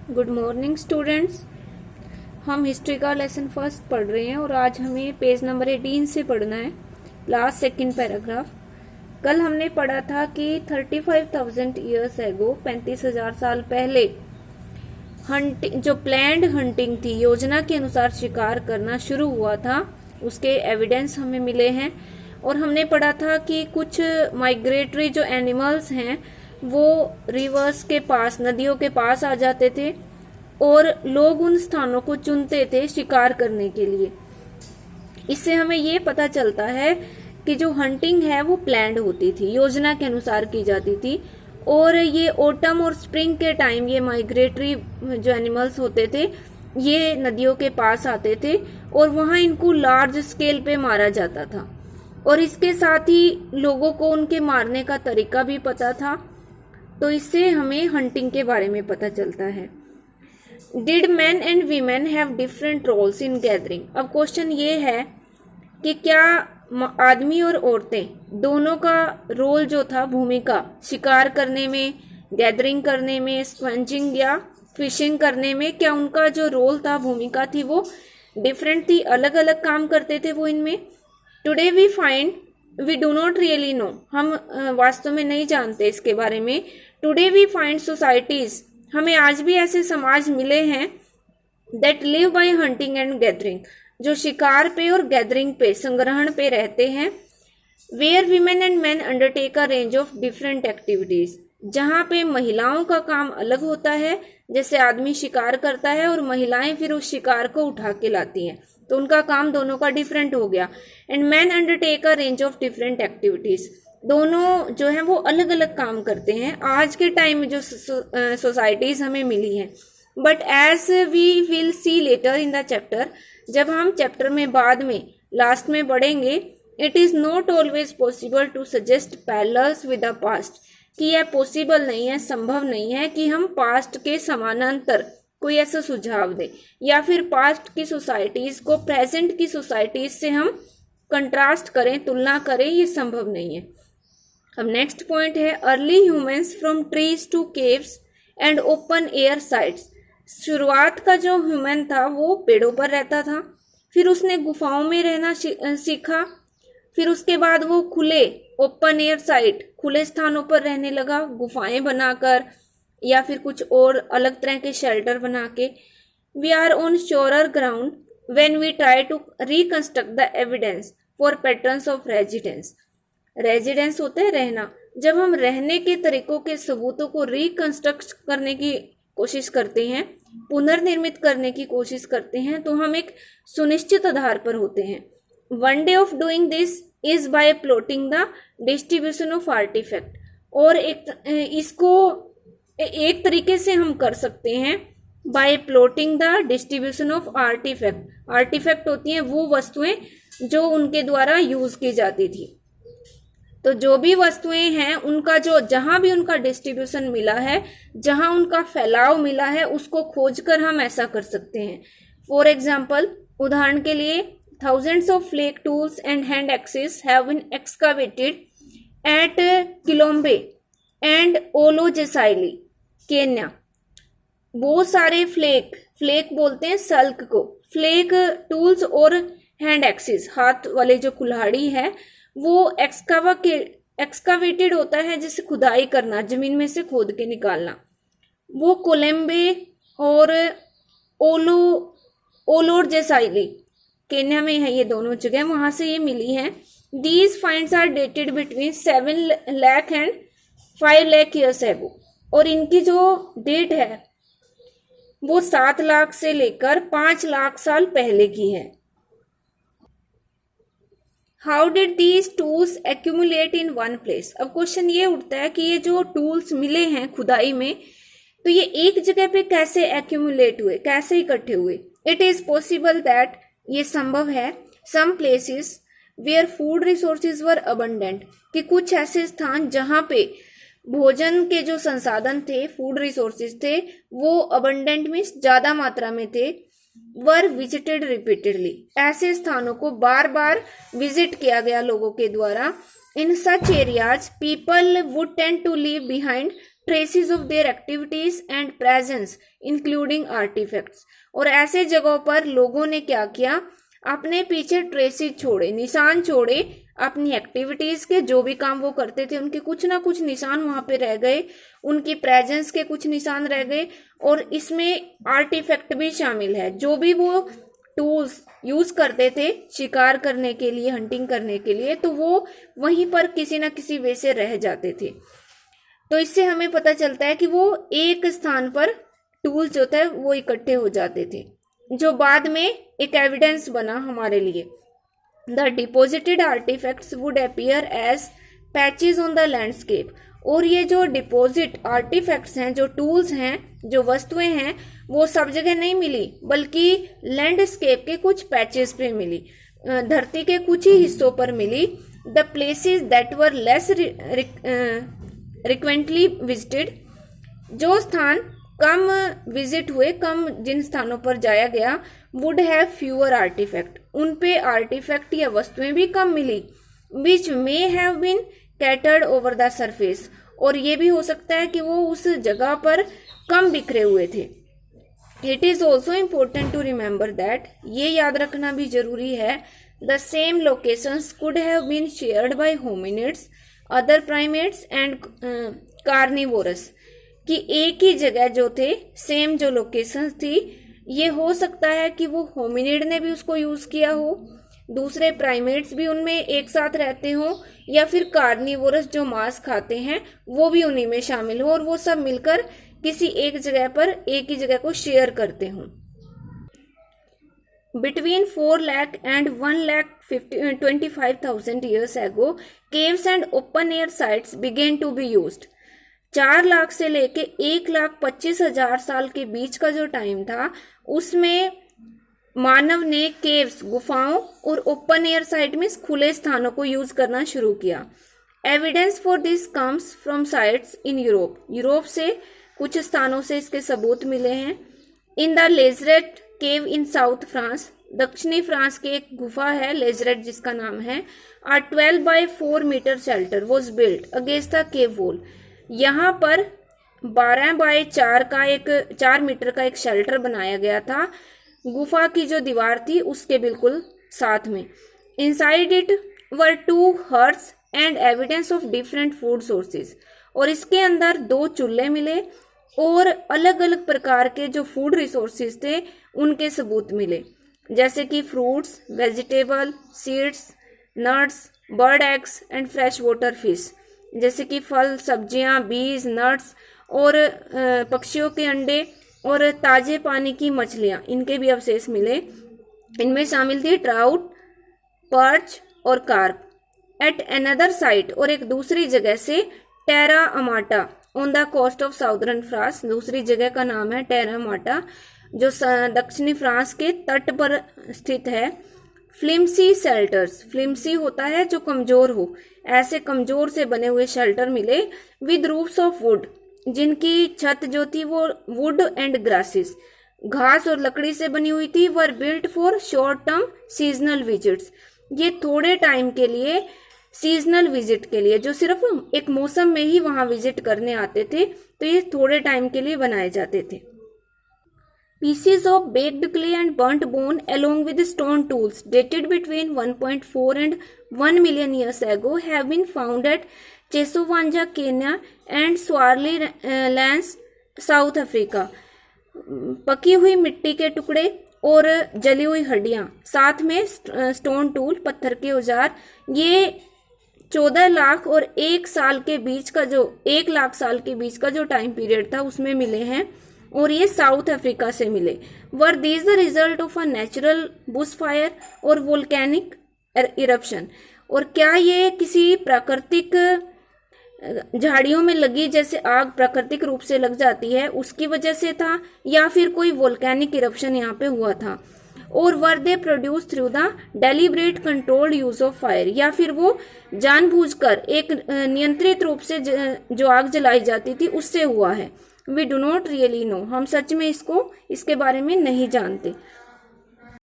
Good morning students. हम history का lesson first पढ़ रहे हैं और आज हमें पेज नंबर 18 से पढ़ना है, लास्ट सेकंड पैराग्राफ। कल हमने पढ़ा था कि 35,000 ईयर्स एगो, 35,000 साल पहले हंटिंग, जो प्लैंड हंटिंग थी, योजना के अनुसार शिकार करना शुरू हुआ था, उसके एविडेंस हमें मिले हैं। और हमने पढ़ा था कि कुछ माइग्रेटरी जो एनिमल्स हैं वो रिवर्स के पास, नदियों के पास आ जाते थे और लोग उन स्थानों को चुनते थे शिकार करने के लिए। इससे हमें ये पता चलता है कि जो हंटिंग है वो प्लान्ड होती थी, योजना के अनुसार की जाती थी। और ये ऑटम और स्प्रिंग के टाइम ये माइग्रेटरी जो एनिमल्स होते थे ये नदियों के पास आते थे और वहां इनको लार्ज स्केल पे मारा जाता था। और इसके साथ ही लोगों को उनके मारने का तरीका भी पता था, तो इससे हमें हंटिंग के बारे में पता चलता है। Did man and women have different roles in gathering. अब क्वेश्चन ये है कि क्या आदमी और औरतें दोनों का रोल जो था, भूमिका, शिकार करने में, गैदरिंग करने में, स्पंजिंग या फिशिंग करने में, क्या उनका जो रोल था, भूमिका थी, वो डिफरेंट थी, अलग अलग काम करते थे वो इनमें। Today we find we do not really know, हम वास्तव में नहीं जानते इसके बारे में। टुडे वी फाइंड सोसाइटीज, हमें आज भी ऐसे समाज मिले हैं that live by hunting and gathering, जो शिकार पे और गैदरिंग पे, संग्रहण पे रहते हैं। Where women and man undertake a range of different activities, जहाँ पे महिलाओं का काम अलग होता है, जैसे आदमी शिकार करता है और महिलाएं फिर उस शिकार को उठा के लाती हैं, तो उनका काम दोनों का डिफरेंट हो गया। And man undertake a range of different activities, दोनों जो है वो अलग अलग काम करते हैं आज के टाइम में जो सोसाइटीज हमें मिली हैं। But as we will see later in the chapter, जब हम चैप्टर में बाद में लास्ट में पढ़ेंगे, it is not always possible to suggest parallels with the past, कि यह पॉसिबल नहीं है, संभव नहीं है कि हम पास्ट के समानांतर कोई ऐसा सुझाव दे या फिर पास्ट की सोसाइटीज को प्रेजेंट की सोसाइटीज से हम कंट्रास्ट करें, तुलना करें, ये संभव नहीं है। अब नेक्स्ट पॉइंट है early humans from trees to caves and open air sites. शुरुआत का जो ह्यूमन था वो पेड़ों पर रहता था, फिर उसने गुफाओं में रहना सीखा, फिर उसके बाद वो खुले ओपन एयर साइट, खुले स्थानों पर रहने लगा, गुफाएं बनाकर या फिर कुछ और अलग तरह के शेल्टर बना के। We are on surer ground when we try to reconstruct the evidence for patterns of residence. Residence होते हैं रहना, जब हम रहने के तरीकों के सबूतों को रिकंस्ट्रक्ट करने की कोशिश करते हैं, पुनर्निर्मित करने की कोशिश करते हैं, तो हम एक सुनिश्चित आधार पर होते हैं। One day of doing this is by plotting the distribution of artefact, और इसको एक तरीके से हम कर सकते हैं by plotting the distribution of artefact. Artefact होती हैं वो वस्तुएं जो उनके द्वारा यूज की जाती थी, तो जो भी वस्तुएं हैं उनका जो, जहां भी उनका डिस्ट्रीब्यूशन मिला है, जहां उनका फैलाव मिला है, उसको खोजकर हम ऐसा कर सकते हैं। फॉर एग्जाम्पल, उदाहरण के लिए, thousands of flake tools and hand axes have been excavated at Kilombe and Olojasili, Kenya. बहुत सारे फ्लेक बोलते हैं सल्क को, फ्लेक टूल्स और हैंड एक्सिस, हाथ वाले जो कुल्हाड़ी है, वो एक्सकावेटेड होता है, जैसे खुदाई करना, जमीन में से खोद के निकालना। वो कोलम्बे और ओलोरजेसाइली, केन्या में है ये दोनों जगह, वहां से ये मिली हैं। These finds are dated between 7 lakh and 5 lakh years ago, और इनकी जो डेट है वो 7 लाख से लेकर 5 लाख साल पहले की है। How did these tools accumulate in one place. अब क्वेश्चन ये उठता है कि ये जो टूल्स मिले हैं खुदाई में, तो ये एक जगह पे कैसे एक्यूमुलेट हुए, कैसे इकट्ठे हुए। इट इज पॉसिबल दैट, ये संभव है, some places where food resources were abundant, कि कुछ ऐसे स्थान जहां पे भोजन के जो संसाधन थे, फूड रिसोर्सेज थे, वो अबंडेंट में ज्यादा मात्रा में थे, वर विजिटेड रिपीटेडली, ऐसे स्थानों को बार बार विजिट किया गया लोगों के द्वारा। In such areas people would tend to leave behind traces of their activities and presence including artefacts. और ऐसे जगहों पर लोगों ने क्या किया, अपने पीछे ट्रेसेस छोड़े, निशान छोड़े, अपनी एक्टिविटीज के जो भी काम वो करते थे उनके कुछ ना कुछ निशान वहां पे रह गए, उनकी प्रेजेंस के कुछ निशान रह गए, और इसमें आर्टिफैक्ट भी शामिल है। जो भी वो टूल्स यूज करते थे शिकार करने के लिए, हंटिंग करने के लिए, तो वो वहीं पर किसी ना किसी वे से रह जाते थे। तो इससे हमें पता चलता है कि वो एक स्थान पर टूल्स जो था वो इकट्ठे हो जाते थे, जो बाद में एक एविडेंस बना हमारे लिए। The deposited artefacts would appear as patches on the landscape. और ये जो डिपोजिट आर्टिफैक्ट्स हैं, जो टूल्स हैं, जो वस्तुएं हैं, वो सब जगह नहीं मिली, बल्कि लैंडस्केप के कुछ पैचेस पे मिली, धरती के कुछ ही हिस्सों पर मिली। The places that were less frequently visited, जो स्थान कम विजिट हुए, कम जिन स्थानों पर जाया गया, वुड हैव फ्यूअर आर्टिफैक्ट, उन पे आर्टिफैक्ट या वस्तुएं भी कम मिली। Which may have been scattered over the surface, और ये भी हो सकता है कि वो उस जगह पर कम बिखरे हुए थे। It is also important to remember that, ये याद रखना भी जरूरी है, the same locations could have been shared by hominids, other primates and carnivores, कि एक ही जगह जो थे, सेम जो लोकेशंस थी, ये हो सकता है कि वो होमिनिड ने भी उसको यूज किया हो, दूसरे प्राइमेट्स भी उनमें एक साथ रहते हो, या फिर कार्निवोरस जो मांस खाते हैं वो भी उन्हीं में शामिल हो, और वो सब मिलकर किसी एक जगह पर एक ही जगह को शेयर करते हों। Between 4 lakh and 1,25,000 years ago, caves and open air sites began to be used. 4 lakh से लेके 1,25,000 साल के बीच का जो टाइम था, उसमें मानव ने केव्स, गुफाओं, और ओपन एयर साइट में खुले स्थानों को यूज करना शुरू किया। Evidence for this comes from sites in Europe, Europe से कुछ स्थानों से इसके सबूत मिले हैं। In the Lazaret cave in south France, दक्षिणी फ्रांस की एक गुफा है लेजरेट जिसका नाम है, a 12 by 4 metre shelter was built against the cave wall. यहाँ पर 12 by 4 मीटर का एक शेल्टर बनाया गया था गुफा की जो दीवार थी उसके बिल्कुल साथ में। Inside it were 2 hearths and evidence of different food sources, और इसके अंदर 2 चूल्हे मिले और अलग अलग प्रकार के जो फूड रिसोर्सेज थे उनके सबूत मिले, जैसे कि fruits, vegetable, seeds, nuts, bird eggs and fresh water fish, जैसे कि फल, सब्जियां, बीज, नट्स और पक्षियों के अंडे और ताजे पानी की मछलियां, इनके भी अवशेष मिले। इनमें शामिल थी ट्राउट, पर्च और कार्प। एट अनदर साइट, और एक दूसरी जगह से, Terra Amata on the coast of southern France, दूसरी जगह का नाम है टेरा माटा जो दक्षिणी फ्रांस के तट पर स्थित है। फ्लिम्सी शेल्टर्स, फ्लिम्सी होता है जो कमजोर हो, ऐसे कमजोर से बने हुए शेल्टर मिले विद रूफ्स ऑफ वुड, जिनकी छत जो थी वो वुड एंड ग्रासेस, घास और लकड़ी से बनी हुई थी। Were built for short term seasonal visits, ये थोड़े टाइम के लिए, सीजनल विजिट के लिए, जो सिर्फ एक मौसम में ही वहां विजिट करने आते थे, तो ये थोड़े टाइम के लिए बनाए जाते थे। Pieces of baked clay and burnt bone along with stone tools dated between 1.4 and 1 million years ago have been found at Chesovanja, Kenya and Swaziland, South Africa. पकी हुई मिट्टी के टुकड़े और जली हुई हड्डियां, साथ में स्टोन टूल, पत्थर के औजार, ये 14 लाख और 1 साल के बीच का जो 1 लाख साल के बीच का जो टाइम पीरियड था उसमें मिले हैं, और ये साउथ अफ्रीका से मिले। Were these the result of a natural Bush fire और वोल्केनिक इरप्शन, और क्या ये किसी प्राकृतिक झाड़ियों में लगी जैसे आग प्राकृतिक रूप से लग जाती है उसकी वजह से था, या फिर कोई वोल्केनिक इरप्शन यहाँ पे हुआ था। और were they produce through the deliberate controlled use of fire, या फिर वो जानबूझकर एक नियंत्रित रूप से जो आग जलाई जाती थी उससे हुआ है। We do not really know, हम सच में इसके बारे में नहीं जानते।